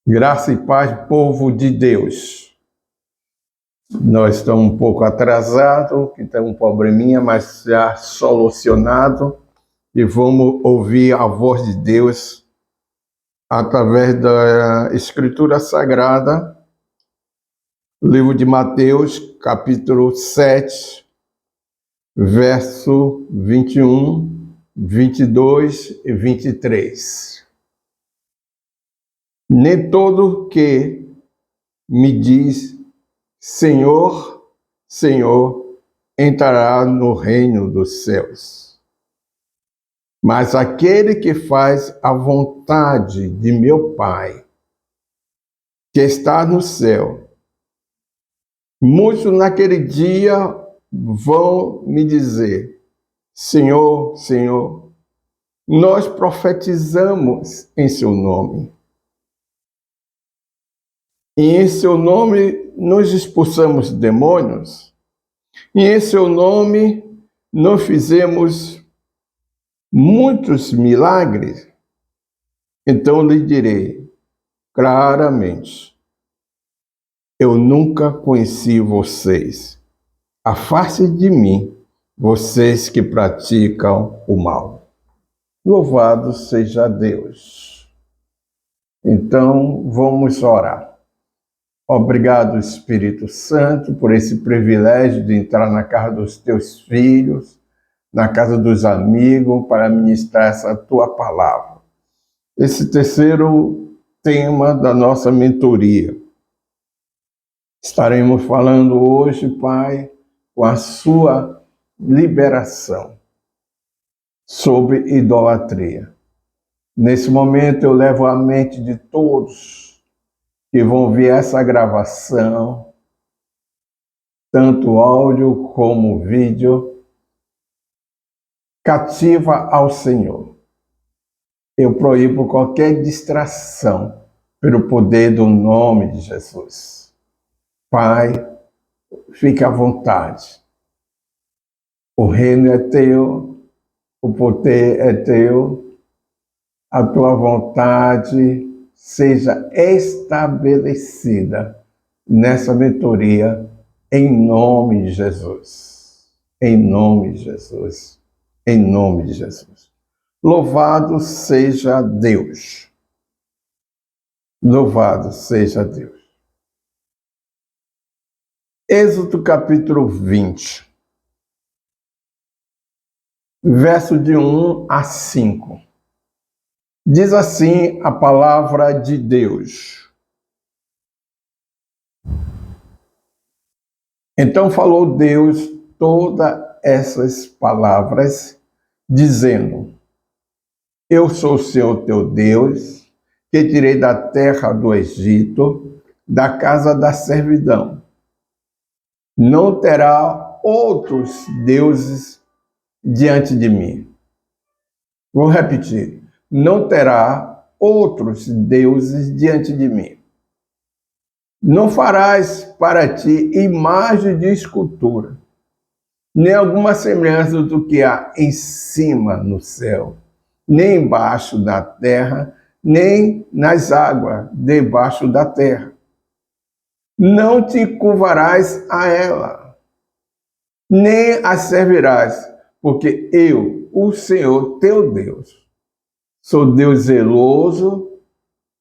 Graça e paz, povo de Deus. Nós estamos um pouco atrasados, que tem um probleminha, mas já solucionado. E vamos ouvir a voz de Deus através da Escritura Sagrada, livro de Mateus, capítulo 7, verso 21, 22 e 23. Nem todo que me diz Senhor, Senhor, entrará no reino dos céus, mas aquele que faz a vontade de meu Pai, que está no céu. Muitos naquele dia vão me dizer, Senhor, Senhor, nós profetizamos em seu nome. E em seu nome nós expulsamos demônios. E em seu nome nós fizemos muitos milagres. Então lhe direi claramente, eu nunca conheci vocês. Afaste de mim, vocês que praticam o mal. Louvado seja Deus. Então vamos orar. Obrigado, Espírito Santo, por esse privilégio de entrar na casa dos teus filhos, na casa dos amigos, para ministrar essa tua palavra. Esse terceiro tema da nossa mentoria. Estaremos falando hoje, Pai, com a sua liberação sobre idolatria. Nesse momento eu levo à mente de todos que vão ver essa gravação, tanto áudio como vídeo, cativa ao Senhor. Eu proíbo qualquer distração pelo poder do nome de Jesus. Pai, fique à vontade. O reino é teu, o poder é teu, a tua vontade seja estabelecida nessa mentoria, em nome de Jesus. Em nome de Jesus. Em nome de Jesus. Louvado seja Deus. Louvado seja Deus. Êxodo capítulo 20, verso de 1 a 5. Diz assim a palavra de Deus. Então falou Deus todas essas palavras, dizendo, eu sou o Senhor teu Deus, que tirei da terra do Egito, da casa da servidão. Não terá outros deuses diante de mim. Vou repetir. Não terá outros deuses diante de mim. Não farás para ti imagem de escultura, nem alguma semelhança do que há em cima no céu, nem embaixo da terra, nem nas águas debaixo da terra. Não te curvarás a ela, nem a servirás, porque eu, o Senhor teu Deus, sou Deus zeloso,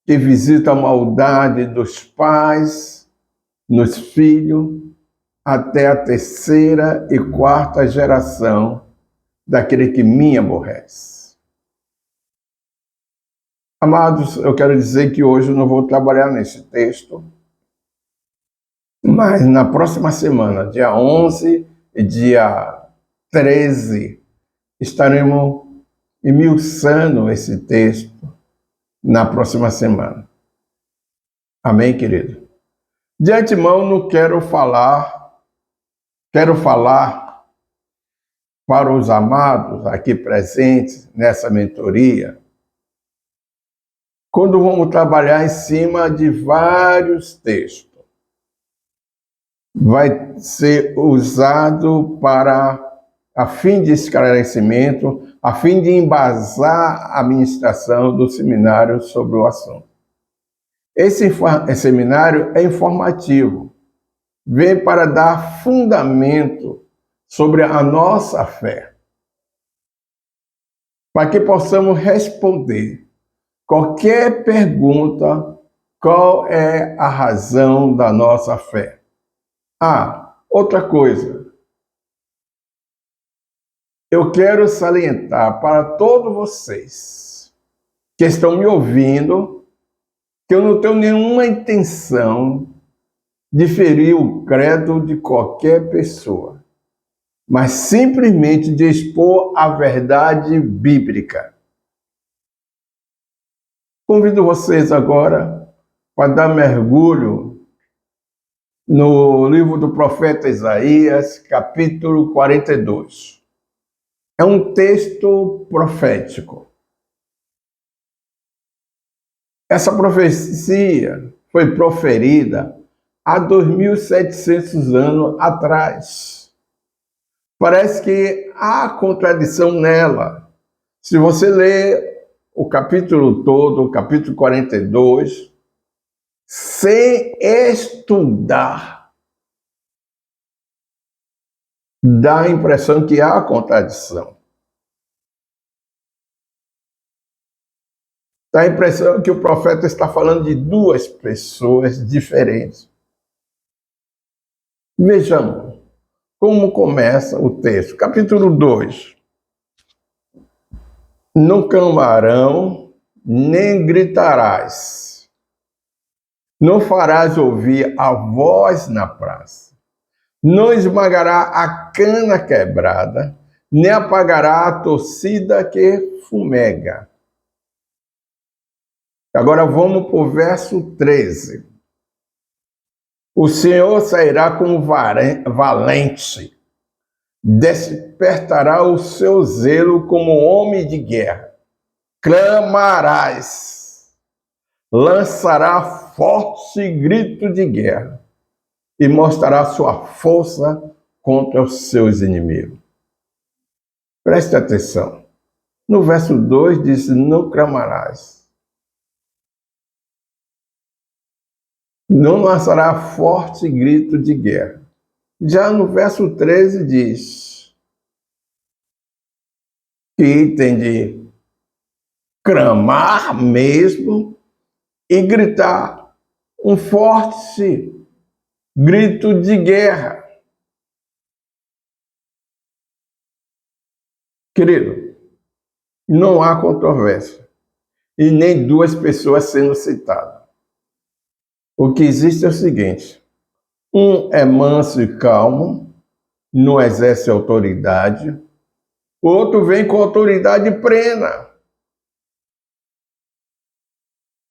que visita a maldade dos pais nos filhos, até a terceira e quarta geração daquele que me aborrece. Amados, eu quero dizer que hoje eu não vou trabalhar nesse texto, mas na próxima semana, dia 11 e dia 13, estaremos esmiuçando esse texto na próxima semana. Amém, querido? De antemão, não quero falar para os amados aqui presentes nessa mentoria, quando vamos trabalhar em cima de vários textos. Vai ser usado a fim de esclarecimento, a fim de embasar a ministração do seminário sobre o assunto. Esse seminário é informativo, vem para dar fundamento sobre a nossa fé, para que possamos responder qualquer pergunta, qual é a razão da nossa fé. Outra coisa, eu quero salientar para todos vocês que estão me ouvindo, que eu não tenho nenhuma intenção de ferir o credo de qualquer pessoa, mas simplesmente de expor a verdade bíblica. Convido vocês agora para dar mergulho no livro do profeta Isaías, capítulo 42. É um texto profético. Essa profecia foi proferida há 2.700 anos atrás. Parece que há contradição nela. Se você ler o capítulo todo, o capítulo 42, sem estudar, dá a impressão que há contradição. Dá a impressão que o profeta está falando de duas pessoas diferentes. Vejamos como começa o texto. Capítulo 2. Não clamarão, nem gritarás. Não farás ouvir a voz na praça. Não esmagará a cana quebrada, nem apagará a torcida que fumega. Agora vamos para o verso 13. O Senhor sairá como valente, despertará o seu zelo como homem de guerra. Clamarás, lançará forte grito de guerra e mostrará sua força contra os seus inimigos. Preste atenção. No verso 2 diz, não clamarás. Não lançará forte grito de guerra. Já no verso 13 diz que tem de clamar mesmo e gritar um forte grito de guerra. Querido, não há controvérsia e nem duas pessoas sendo citadas. O que existe é o seguinte: um é manso e calmo, não exerce autoridade, o outro vem com autoridade plena,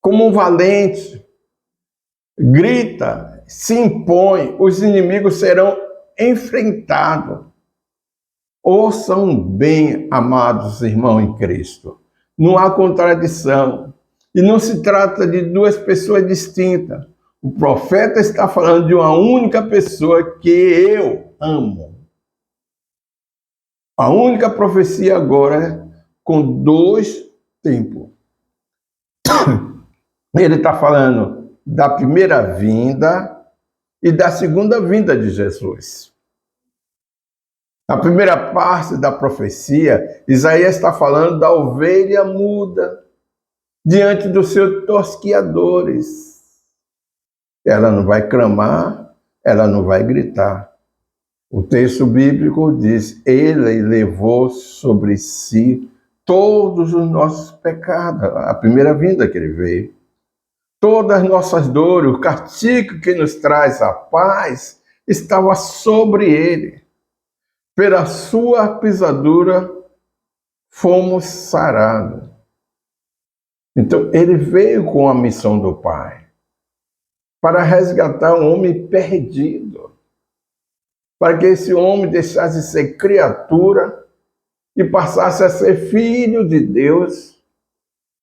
como um valente, grita, se impõe, os inimigos serão enfrentados. Ouçam bem, amados irmãos em Cristo, não há contradição e não se trata de duas pessoas distintas. O profeta está falando de uma única pessoa que eu amo. A única profecia agora é com dois tempos. Ele está falando da primeira vinda e da segunda vinda de Jesus. Na primeira parte da profecia, Isaías está falando da ovelha muda diante dos seus tosquiadores. Ela não vai clamar, ela não vai gritar. O texto bíblico diz, ele levou sobre si todos os nossos pecados, a primeira vinda que ele veio. Todas as nossas dores, o castigo que nos traz a paz, estava sobre ele. Pela sua pisadura, fomos sarados. Então, ele veio com a missão do Pai, para resgatar um homem perdido, para que esse homem deixasse de ser criatura e passasse a ser filho de Deus,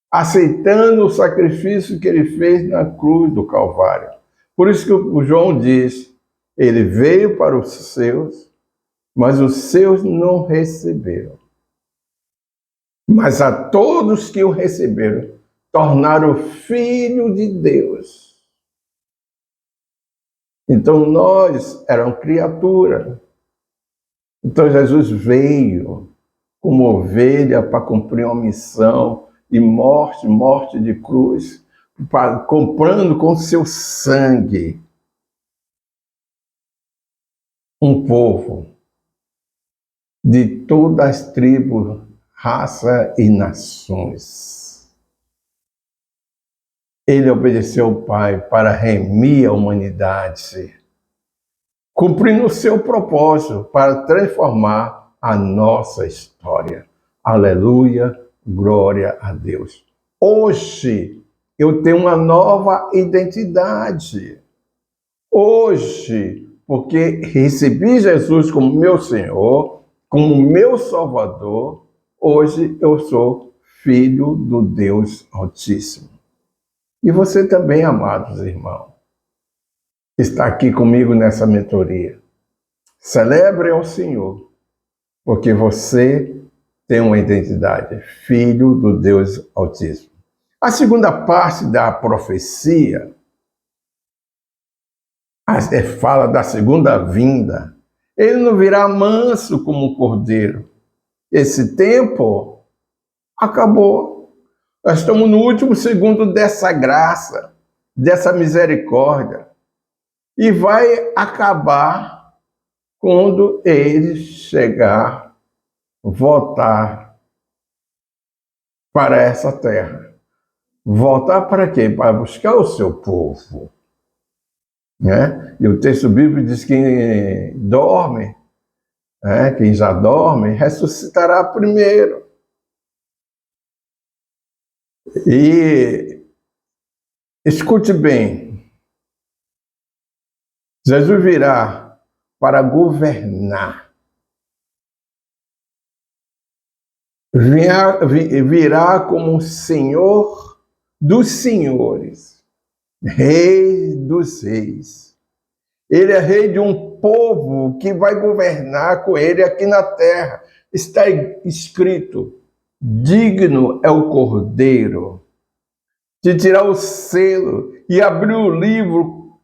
aceitando o sacrifício que ele fez na cruz do Calvário. Por isso que o João diz, ele veio para os seus, mas os seus não receberam. Mas a todos que o receberam, tornaram filho de Deus. Então nós éramos criaturas. Então Jesus veio como ovelha para cumprir uma missão e morte de cruz, comprando com seu sangue um povo de todas as tribos, raças e nações. Ele obedeceu ao Pai para remir a humanidade, cumprindo o seu propósito para transformar a nossa história. Aleluia, glória a Deus. Hoje eu tenho uma nova identidade. Hoje, porque recebi Jesus como meu Senhor, como meu Salvador, hoje eu sou filho do Deus Altíssimo. E você também, amados irmãos, está aqui comigo nessa mentoria. Celebre ao Senhor, porque você tem uma identidade, filho do Deus Altíssimo. A segunda parte da profecia fala da segunda vinda. Ele não virá manso como um cordeiro. Esse tempo acabou. Nós estamos no último segundo dessa graça, dessa misericórdia. E vai acabar quando ele chegar, voltar para essa terra. Voltar para quê? Para buscar o seu povo. Né? E o texto bíblico diz que quem dorme, quem já dorme, ressuscitará primeiro. E escute bem, Jesus virá para governar. Virá como Senhor dos senhores, Rei dos reis. Ele é rei de um povo que vai governar com ele aqui na terra. Está escrito: digno é o Cordeiro de tirar o selo e abrir o livro,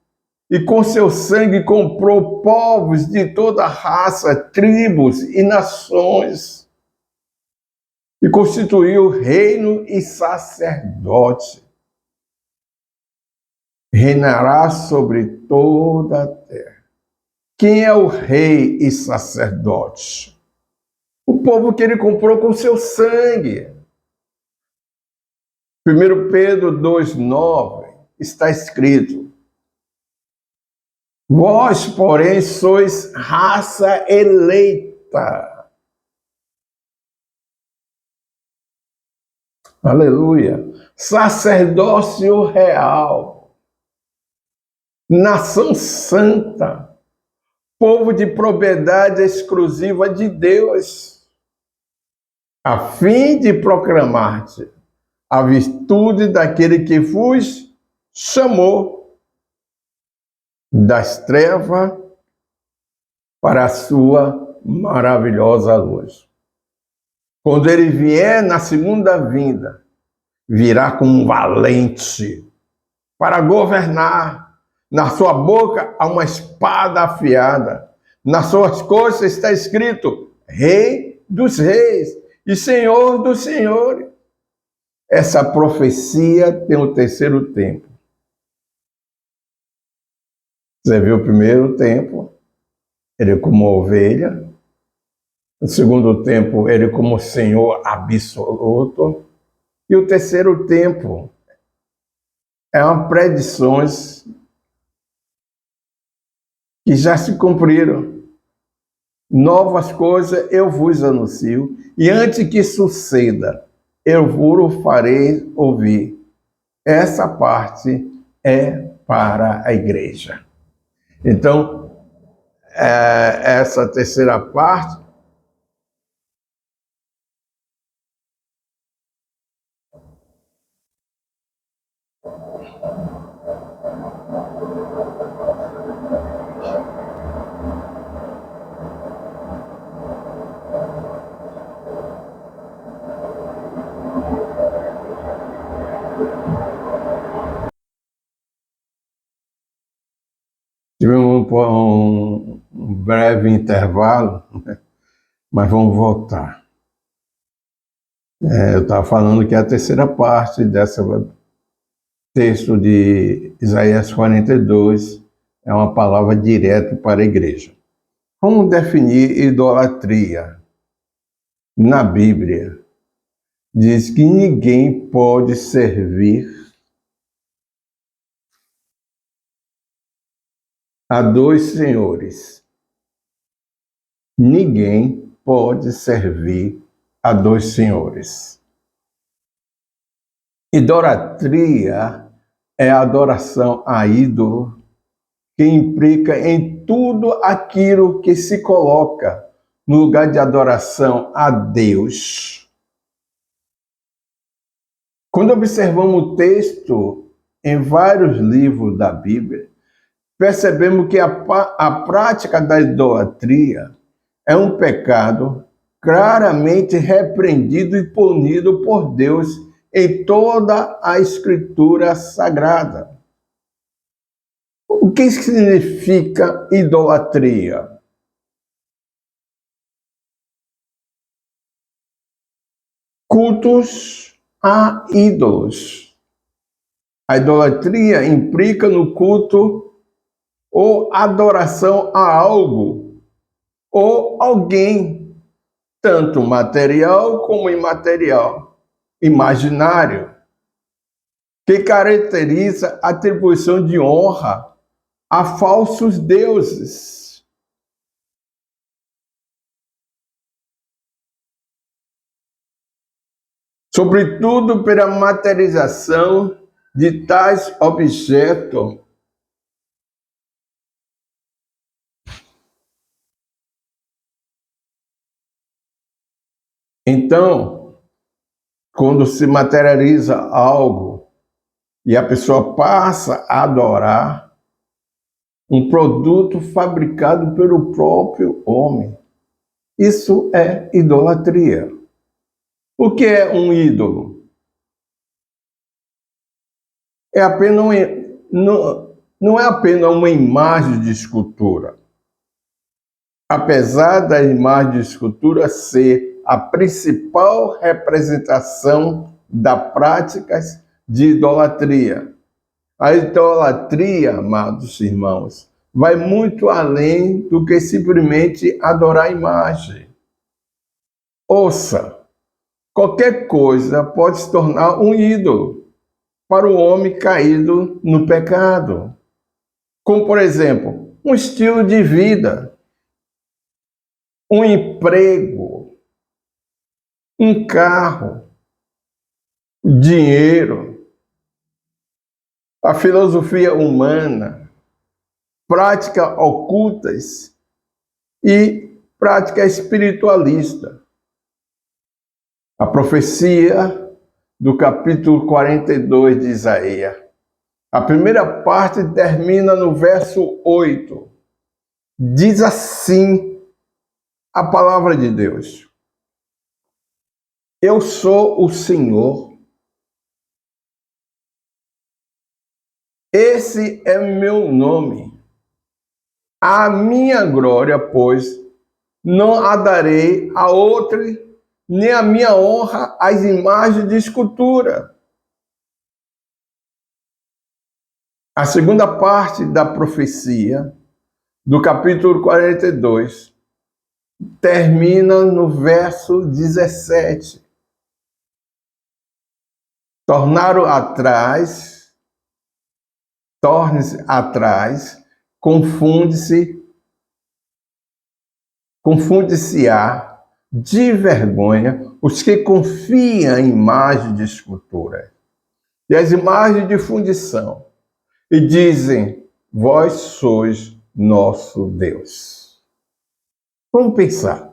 e com seu sangue comprou povos de toda raça, tribos e nações, e constituiu reino e sacerdote. Reinará sobre toda a terra. Quem é o rei e sacerdote? O povo que ele comprou com seu sangue. 1 Pedro 2,9 está escrito: vós, porém, sois raça eleita. Aleluia. Sacerdócio real. Nação santa. Povo de propriedade exclusiva de Deus, a fim de proclamar-te a virtude daquele que vos chamou das trevas para a sua maravilhosa luz. Quando ele vier na segunda vinda, virá como um valente para governar. Na sua boca há uma espada afiada. Nas suas costas está escrito: Rei dos reis e Senhor dos senhores. Essa profecia tem o terceiro tempo. Você viu o primeiro tempo, ele como ovelha. O segundo tempo, ele como Senhor absoluto. E o terceiro tempo é uma predições que já se cumpriram. Novas coisas eu vos anuncio, e antes que suceda, eu vos farei ouvir. Essa parte é para a igreja. Então, essa terceira parte Tivemos um breve intervalo, né? Mas vamos voltar. Eu estava falando que a terceira parte desse texto de Isaías 42 é uma palavra direta para a igreja. Como definir idolatria? Na Bíblia, diz que ninguém pode servir a dois senhores. Ninguém pode servir a dois senhores. Idolatria é a adoração a ídolo que implica em tudo aquilo que se coloca no lugar de adoração a Deus. Quando observamos o texto em vários livros da Bíblia, percebemos que a prática da idolatria é um pecado claramente repreendido e punido por Deus em toda a Escritura Sagrada. O que significa idolatria? Cultos a ídolos. A idolatria implica no culto ou adoração a algo ou alguém, tanto material como imaterial, imaginário, que caracteriza a atribuição de honra a falsos deuses. Sobretudo pela materialização de tais objetos. Então, quando se materializa algo e a pessoa passa a adorar um produto fabricado pelo próprio homem, isso é idolatria. O que é um ídolo? Não é apenas uma imagem de escultura. Apesar da imagem de escultura ser a principal representação das práticas de idolatria. A idolatria, amados irmãos, vai muito além do que simplesmente adorar a imagem. Ouça, qualquer coisa pode se tornar um ídolo para o homem caído no pecado. Como, por exemplo, um estilo de vida, um emprego, um carro, dinheiro, a filosofia humana, práticas ocultas e prática espiritualista. A profecia do capítulo 42 de Isaías. A primeira parte termina no verso 8. Diz assim a palavra de Deus: Eu sou o Senhor. Esse é meu nome. A minha glória, pois, não a darei a outro, nem a minha honra às imagens de escultura. A segunda parte da profecia, do capítulo 42, termina no verso 17. Torne-se atrás, confunde-se-á de vergonha os que confiam em imagens de escultura e as imagens de fundição, e dizem: vós sois nosso Deus. Vamos pensar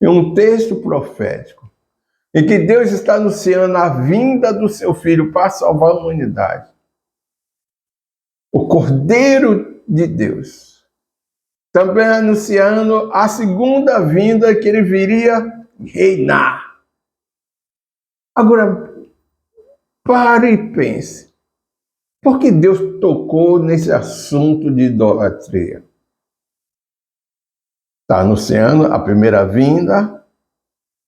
em um texto profético em que Deus está anunciando a vinda do seu Filho para salvar a humanidade. O Cordeiro de Deus. Também anunciando a segunda vinda, que ele viria reinar. Agora, pare e pense. Por que Deus tocou nesse assunto de idolatria? Está anunciando a primeira vinda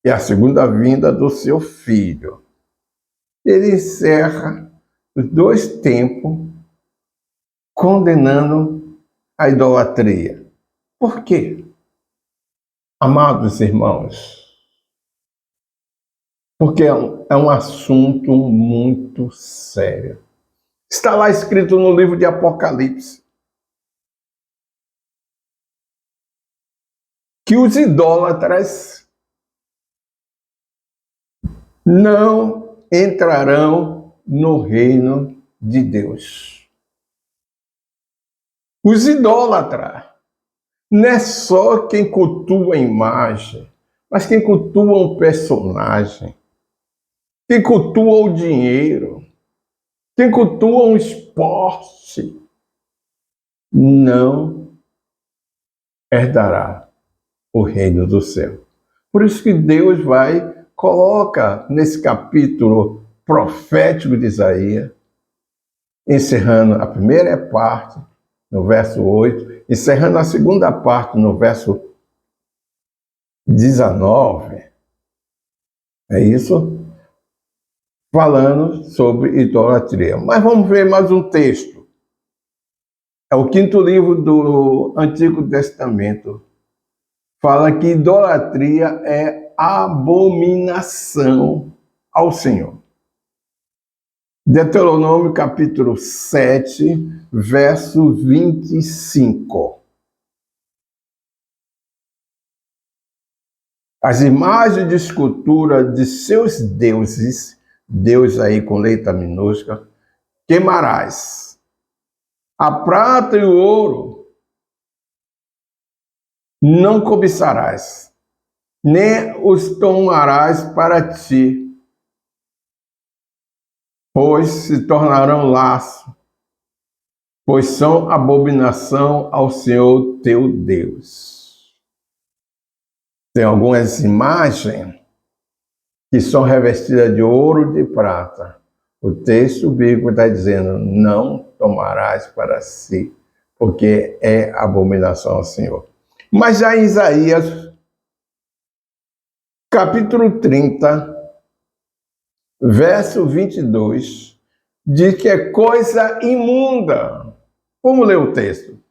e a segunda vinda do seu filho. Ele encerra os dois tempos condenando a idolatria. Por quê? Amados irmãos, porque é um assunto muito sério. Está lá escrito no livro de Apocalipse que os idólatras não entrarão no reino de Deus. Os idólatras não é só quem cultua a imagem, mas quem cultua um personagem, quem cultua o dinheiro, quem cultua um esporte, não herdará o reino do céu. Por isso que Deus coloca nesse capítulo profético de Isaías, encerrando a primeira parte, no verso 8, encerrando a segunda parte, no verso 19, é isso? Falando sobre idolatria. Mas vamos ver mais um texto. É o 5º livro do Antigo Testamento. Fala que idolatria é abominação ao Senhor. Deuteronômio capítulo 7, verso 25. As imagens de escultura de seus deuses, Deus aí com letra minúscula, queimarás. A prata e o ouro não cobiçarás, nem os tomarás para ti, pois se tornarão laço, pois são abominação ao Senhor teu Deus. Tem algumas imagens que são revestidas de ouro e de prata. O texto bíblico está dizendo, não tomarás para si, porque é abominação ao Senhor. Mas já em Isaías, capítulo 30, verso 22, diz que é coisa imunda. Vamos ler o texto.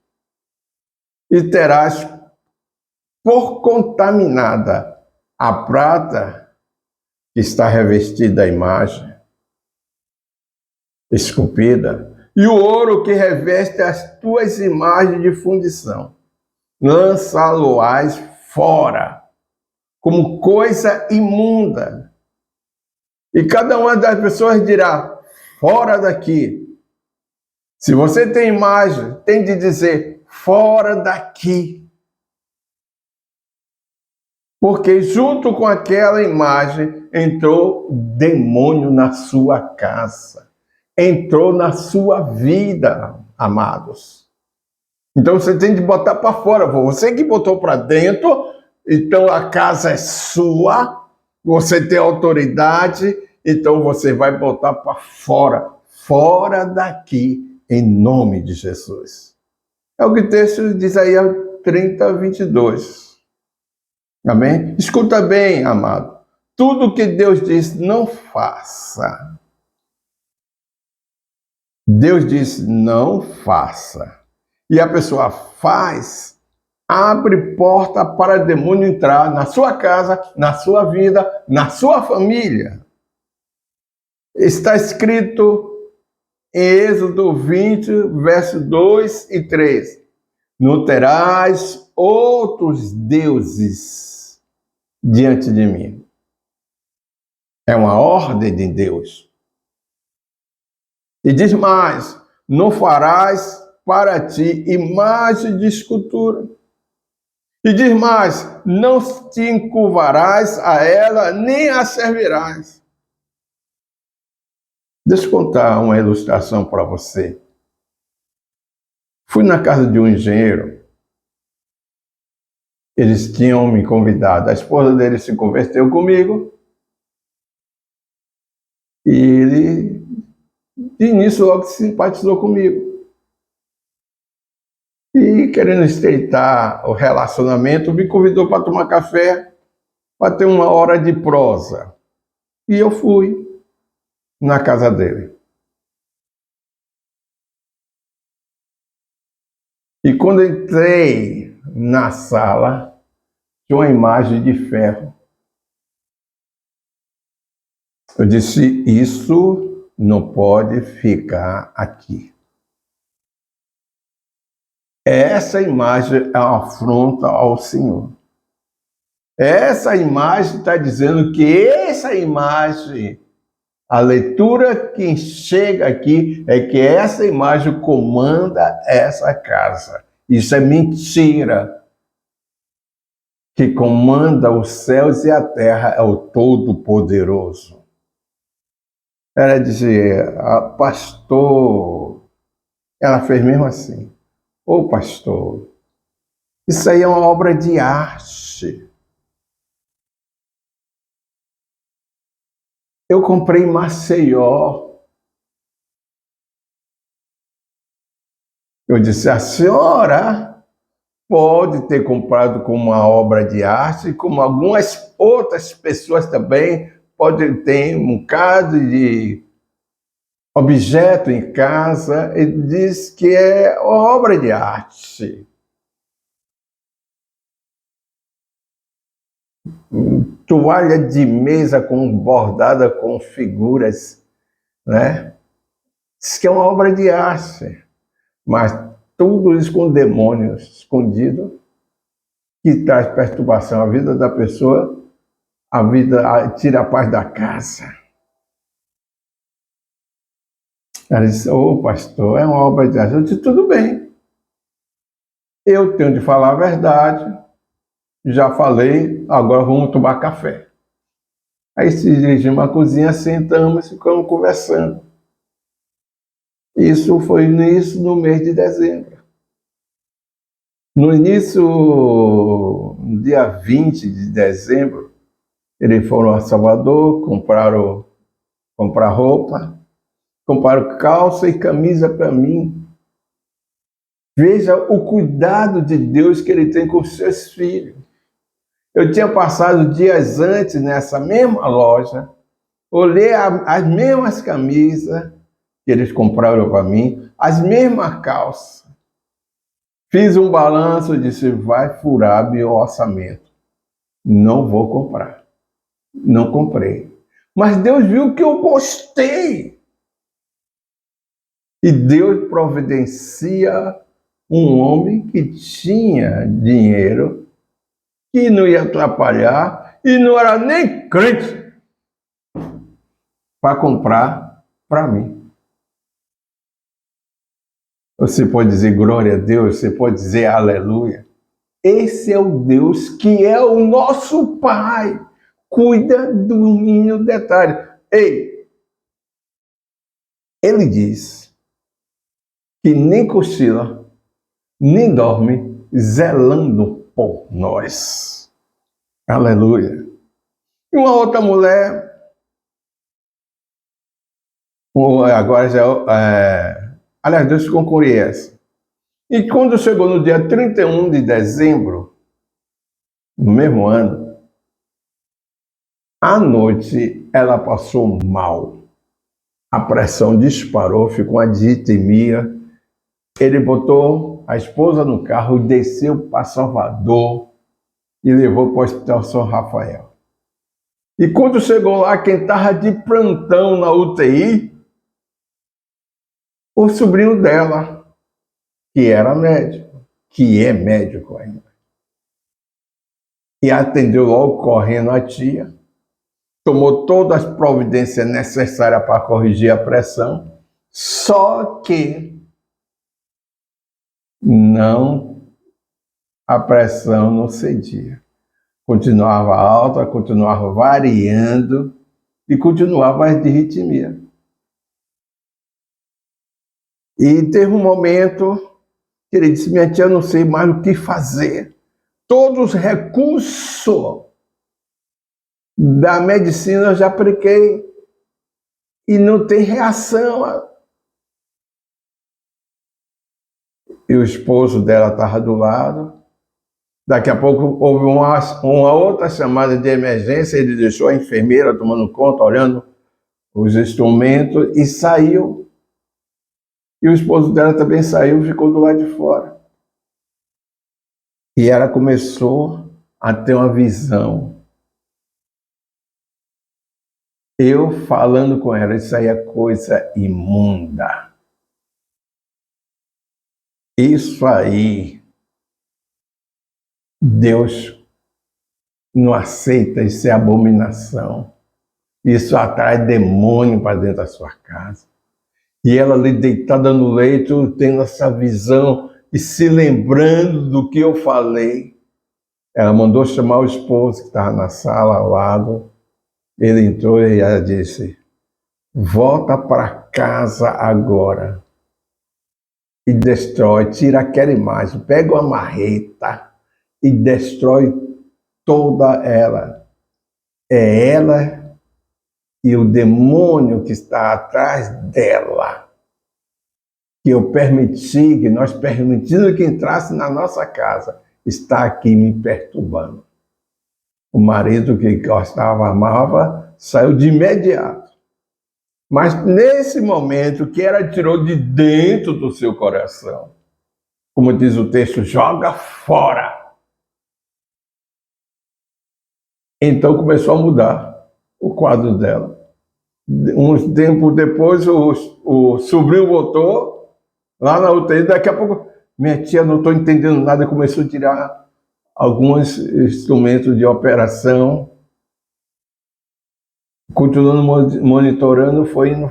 E terás por contaminada a prata que está revestida da imagem esculpida, e o ouro que reveste as tuas imagens de fundição. Lançá-lo-ás fora, como coisa imunda. E cada uma das pessoas dirá, fora daqui. Se você tem imagem, tem de dizer, fora daqui. Porque junto com aquela imagem entrou demônio na sua casa. Entrou na sua vida, amados. Então você tem de botar para fora. Você que botou para dentro, então a casa é sua, você tem autoridade, então você vai botar para fora. Fora daqui, em nome de Jesus. É o que o texto diz aí, 30, 22. Amém? Escuta bem, amado. Tudo que Deus diz, não faça. Deus diz, não faça. E a pessoa faz, abre porta para demônio entrar na sua casa, na sua vida, na sua família. Está escrito em Êxodo 20, versos 2 e 3. Não terás outros deuses diante de mim. É uma ordem de Deus. E diz mais, não farás para ti imagem de escultura. E diz mais, não te encurvarás a ela, nem a servirás. Deixa eu contar uma ilustração para você. Fui na casa de um engenheiro. Eles tinham me convidado. A esposa dele se converteu comigo. E ele de início logo se simpatizou comigo. E querendo estreitar o relacionamento, me convidou para tomar café, para ter uma hora de prosa. E eu fui na casa dele. E quando entrei na sala, tinha uma imagem de ferro. Eu disse, isso não pode ficar aqui. Essa imagem é uma afronta ao Senhor. Essa imagem está dizendo que essa imagem, a leitura que chega aqui é que essa imagem comanda essa casa. Isso é mentira. Que comanda os céus e a terra é o Todo-Poderoso. Ela dizia, pastor, ela fez mesmo assim. Ô pastor, isso aí é uma obra de arte. Eu comprei em Maceió. Eu disse, a senhora pode ter comprado como uma obra de arte, como algumas outras pessoas também podem ter um bocado de objeto em casa e diz que é obra de arte. Toalha de mesa bordada com figuras, né? Diz que é uma obra de arte, mas tudo isso com demônios escondido que traz perturbação à vida da pessoa, tira a paz da casa. Ela disse, ô pastor, é uma obra de arte. Eu disse, tudo bem. Eu tenho de falar a verdade. Já falei, agora vamos tomar café. Aí se dirigimos à cozinha, sentamos e ficamos conversando. Isso foi no mês de dezembro. No início, no dia 20 de dezembro, eles foram a Salvador, comprar roupa, compraram calça e camisa para mim. Veja o cuidado de Deus que Ele tem com os seus filhos. Eu tinha passado dias antes nessa mesma loja, olhei as mesmas camisas que eles compraram para mim, as mesmas calças. Fiz um balanço e disse, vai furar meu orçamento. Não vou comprar. Não comprei. Mas Deus viu que eu gostei. E Deus providencia um homem que tinha dinheiro, que não ia atrapalhar e não era nem crente para comprar para mim. Você pode dizer glória a Deus, você pode dizer aleluia. Esse é o Deus que é o nosso Pai. Cuida do mínimo detalhe. Ei, Ele diz que nem cochila, nem dorme, zelando por nós. Aleluia. E uma outra mulher, agora já aliás, Deus conclui essa. E quando chegou no dia 31 de dezembro, no mesmo ano, à noite ela passou mal. A pressão disparou, ficou uma ditemia. Ele botou a esposa no carro, desceu para Salvador e levou para o Hospital São Rafael. E quando chegou lá, quem estava de plantão na UTI, o sobrinho dela, que era médico, que é médico ainda. E atendeu logo correndo a tia, tomou todas as providências necessárias para corrigir a pressão, só que a pressão não cedia. Continuava alta, continuava variando e continuava a arritmia. E teve um momento que ele disse, minha tia, eu não sei mais o que fazer. Todos os recursos da medicina eu já apliquei e não tem reação. e o esposo dela estava do lado. Daqui a pouco houve uma outra chamada de emergência, ele deixou a enfermeira tomando conta, olhando os instrumentos e saiu. E o esposo dela também saiu, ficou do lado de fora. E ela começou a ter uma visão. Eu falando com ela, isso aí é coisa imunda. Isso aí, Deus não aceita, isso é abominação. Isso atrai demônio para dentro da sua casa. E ela ali deitada no leito, tendo essa visão e se lembrando do que eu falei. Ela mandou chamar o esposo que estava na sala ao lado. Ele entrou e ela disse: volta para casa agora e destrói, tira aquela imagem, pega uma marreta e destrói toda ela. É ela e o demônio que está atrás dela, que eu permiti, que nós permitimos que entrasse na nossa casa, está aqui me perturbando. O marido que gostava, amava, saiu de imediato. Mas nesse momento que ela tirou de dentro do seu coração, como diz o texto, joga fora. Então começou a mudar o quadro dela. Um tempo depois, o sobrinho voltou lá na UTI. Daqui a pouco, minha tia, não estou entendendo nada, começou a tirar alguns instrumentos de operação. Continuando monitorando, foi indo,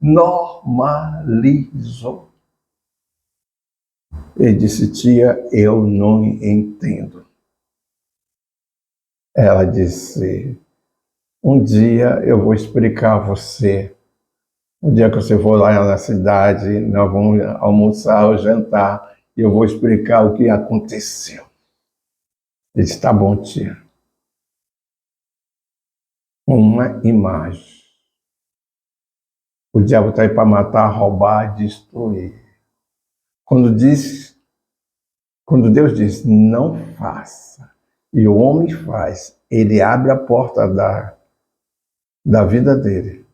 normalizou. Ele disse: tia, eu não entendo. Ela disse: um dia eu vou explicar a você. Um dia que você for lá na cidade, nós vamos almoçar ou jantar, e eu vou explicar o que aconteceu. Ele disse: tá bom, tia. Uma imagem. O diabo está aí para matar, roubar, destruir. Quando Deus diz não faça, e o homem faz, ele abre a porta da vida dele,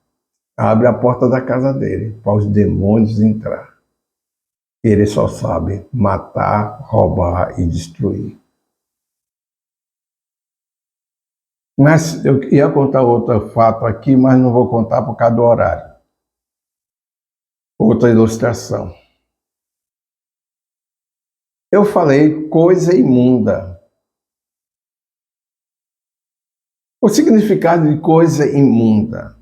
abre a porta da casa dele para os demônios entrar. Ele só sabe matar, roubar e destruir. Mas eu ia contar outro fato aqui, mas não vou contar por causa do horário. Outra ilustração. Eu falei coisa imunda. O significado de coisa imunda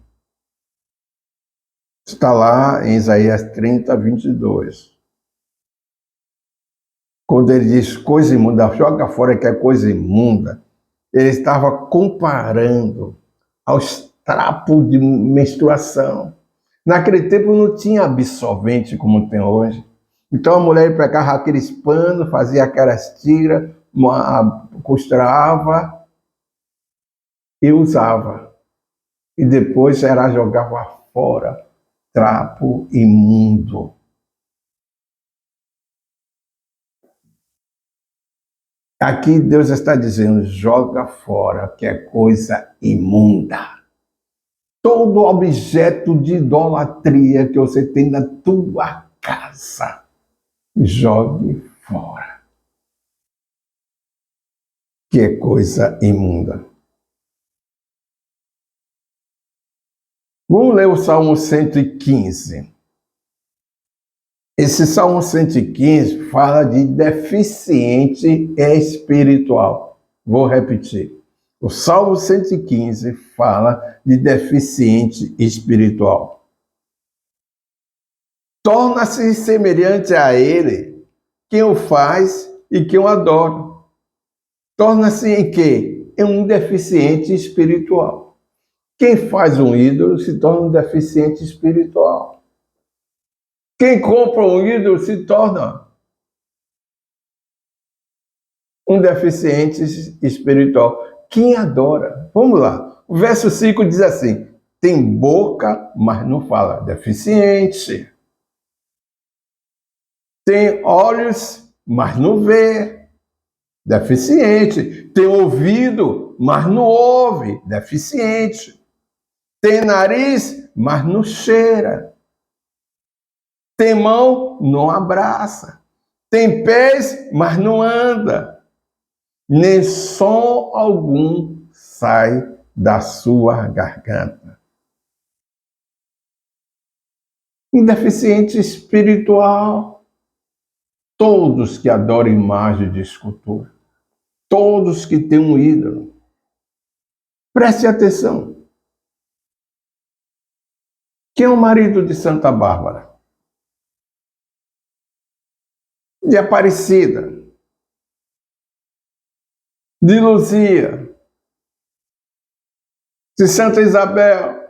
está lá em Isaías 30, 22. Quando ele diz coisa imunda, joga fora que é coisa imunda, ele estava comparando aos trapos de menstruação. Naquele tempo não tinha absorvente como tem hoje. Então a mulher pegava aqueles panos, fazia aquelas tiras, costurava e usava. E depois ela jogava fora, trapo imundo. Aqui Deus está dizendo, joga fora, que é coisa imunda. Todo objeto de idolatria que você tem na tua casa, jogue fora. Que é coisa imunda. Vamos ler o Salmo 115. Esse Salmo 115 fala de deficiente espiritual. Vou repetir. O Salmo 115 fala de deficiente espiritual. Torna-se semelhante a ele quem o faz e quem o adora. Torna-se em quê? Em um deficiente espiritual. Quem faz um ídolo se torna um deficiente espiritual. Quem compra um ídolo se torna um deficiente espiritual. Quem adora? Vamos lá. O verso 5 diz assim: tem boca, mas não fala. Deficiente. Tem olhos, mas não vê, deficiente. Tem ouvido, mas não ouve, deficiente. Tem nariz, mas não cheira. Tem mão, não abraça. Tem pés, mas não anda. Nem som algum sai da sua garganta. Um deficiente espiritual. Todos que adoram imagem de escultura. Todos que têm um ídolo. Preste atenção. Quem é o marido de Santa Bárbara? De Aparecida? De Luzia? De Santa Isabel?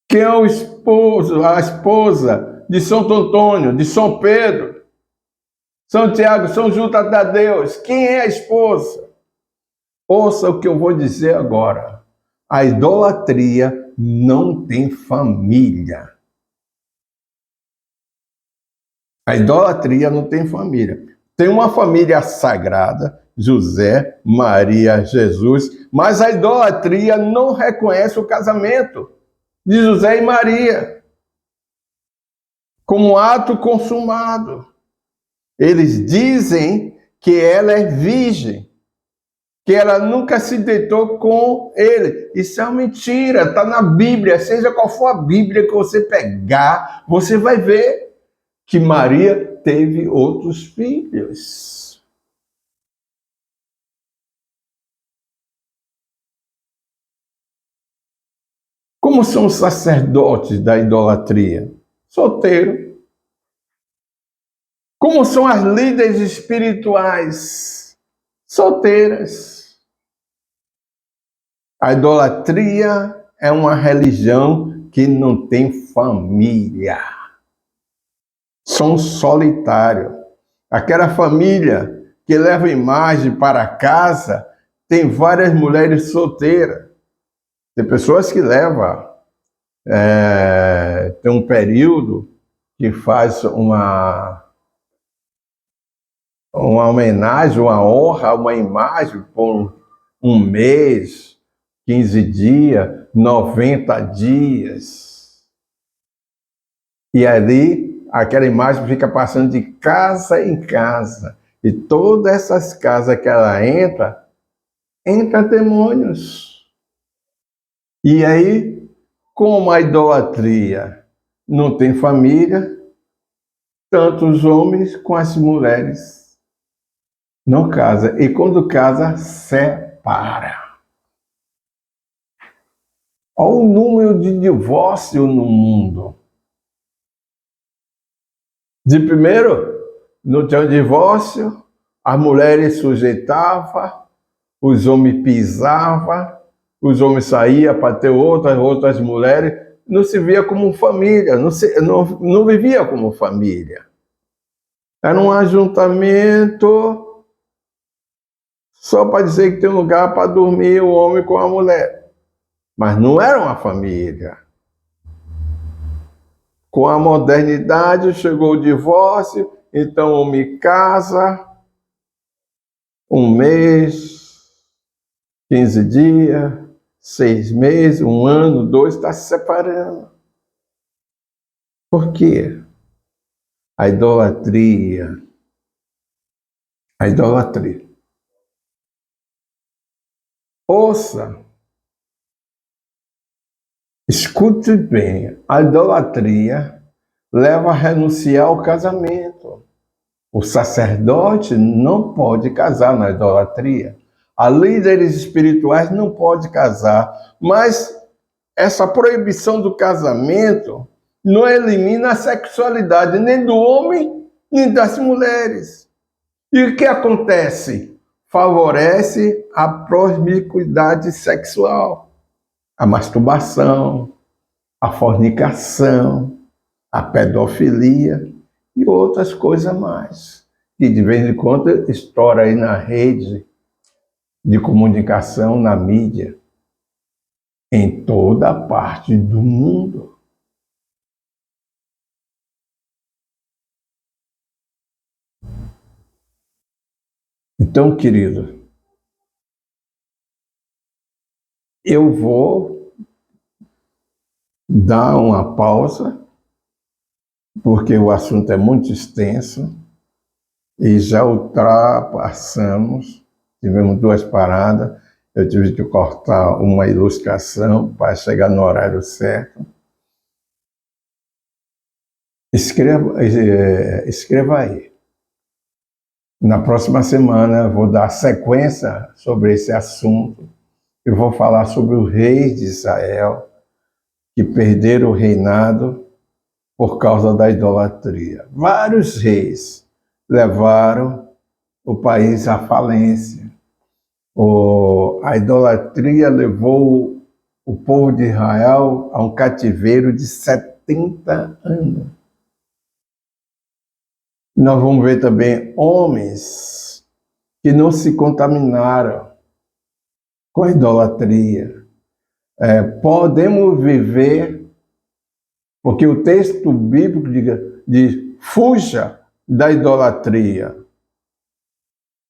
Quem é o esposo, a esposa de Santo Antônio, de São Pedro, São Tiago, São Judas Tadeus? Quem é a esposa? Ouça o que eu vou dizer agora. A idolatria não tem família. A idolatria não tem família. Tem uma família sagrada, José, Maria, Jesus, mas a idolatria não reconhece o casamento de José e Maria como ato consumado. Eles dizem que ela é virgem, que ela nunca se deitou com ele. Isso é uma mentira, está na Bíblia. Seja qual for a Bíblia que você pegar, você vai ver que Maria teve outros filhos. Como são os sacerdotes da idolatria? Solteiro. Como são as líderes espirituais? Solteiras. A idolatria é uma religião que não tem família. São solitários. Aquela família que leva imagem para casa tem várias mulheres solteiras. Tem pessoas que levam, tem um período que faz uma homenagem, uma honra, uma imagem por um mês, 15 dias, 90 dias. E ali, aquela imagem fica passando de casa em casa. E todas essas casas que ela entra demônios. E aí, como a idolatria não tem família, tanto os homens como as mulheres não casam. E quando casa, separa. Olha o número de divórcio no mundo. De primeiro, não tinha divórcio, as mulheres sujeitavam, os homens pisavam, os homens saíam para ter outras mulheres, não se via como família, não vivia como família. Era um ajuntamento só para dizer que tem um lugar para dormir o homem com a mulher. Mas não era uma família. Com a modernidade chegou o divórcio, então o homem casa, um mês, 15 dias, 6 meses, 1 ano, 2, está se separando. Por quê? A idolatria. A idolatria. Ouça. Escute bem. A idolatria leva a renunciar ao casamento. O sacerdote não pode casar na idolatria. As líderes espirituais não podem casar. Mas essa proibição do casamento não elimina a sexualidade nem do homem, nem das mulheres. E o que acontece? Favorece a promiscuidade sexual, a masturbação, a fornicação, a pedofilia e outras coisas mais, que de vez em quando estoura aí na rede de comunicação, na mídia. em toda parte do mundo. Então, querido, eu vou dar uma pausa, porque o assunto é muito extenso e já ultrapassamos, tivemos 2 paradas, eu tive que cortar uma ilustração para chegar no horário certo. Escreva aí. Na próxima semana eu vou dar sequência sobre esse assunto. Eu vou falar sobre os reis de Israel que perderam o reinado por causa da idolatria. Vários reis levaram o país à falência. A idolatria levou o povo de Israel a um cativeiro de 70 anos. Nós vamos ver também homens que não se contaminaram com a idolatria. Podemos viver, porque o texto bíblico diz fuja da idolatria.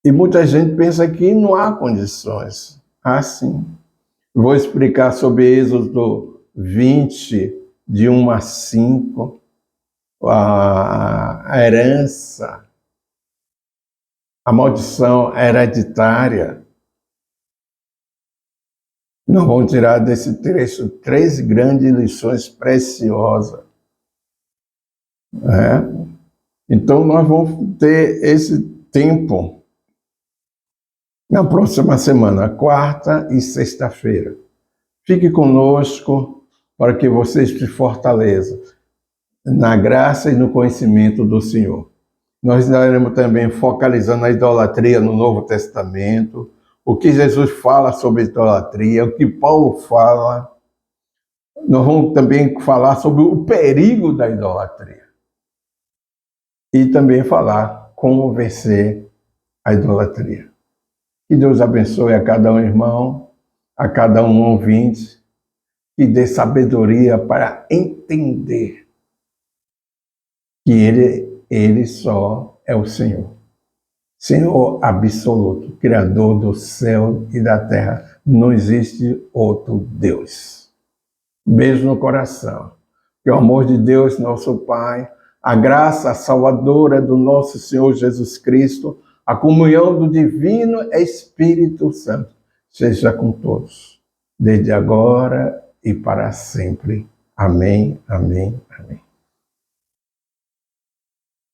E muita gente pensa que não há condições. Sim. Vou explicar sobre Êxodo 20, de 1 a 5, a herança, a maldição hereditária. Nós vamos tirar desse trecho 3 grandes lições preciosas. Então, nós vamos ter esse tempo na próxima semana, quarta e sexta-feira. Fique conosco para que você se fortaleça na graça e no conhecimento do Senhor. Nós estaremos também focalizando a idolatria no Novo Testamento, o que Jesus fala sobre idolatria, o que Paulo fala. Nós vamos também falar sobre o perigo da idolatria. E também falar como vencer a idolatria. Que Deus abençoe a cada um irmão, a cada um ouvinte, e dê sabedoria para entender que Ele só é o Senhor. Senhor absoluto, Criador do céu e da terra. Não existe outro Deus. Beijo no coração. Que o amor de Deus, nosso Pai, a graça salvadora do nosso Senhor Jesus Cristo, a comunhão do Divino Espírito Santo, seja com todos, desde agora e para sempre. Amém, amém, amém.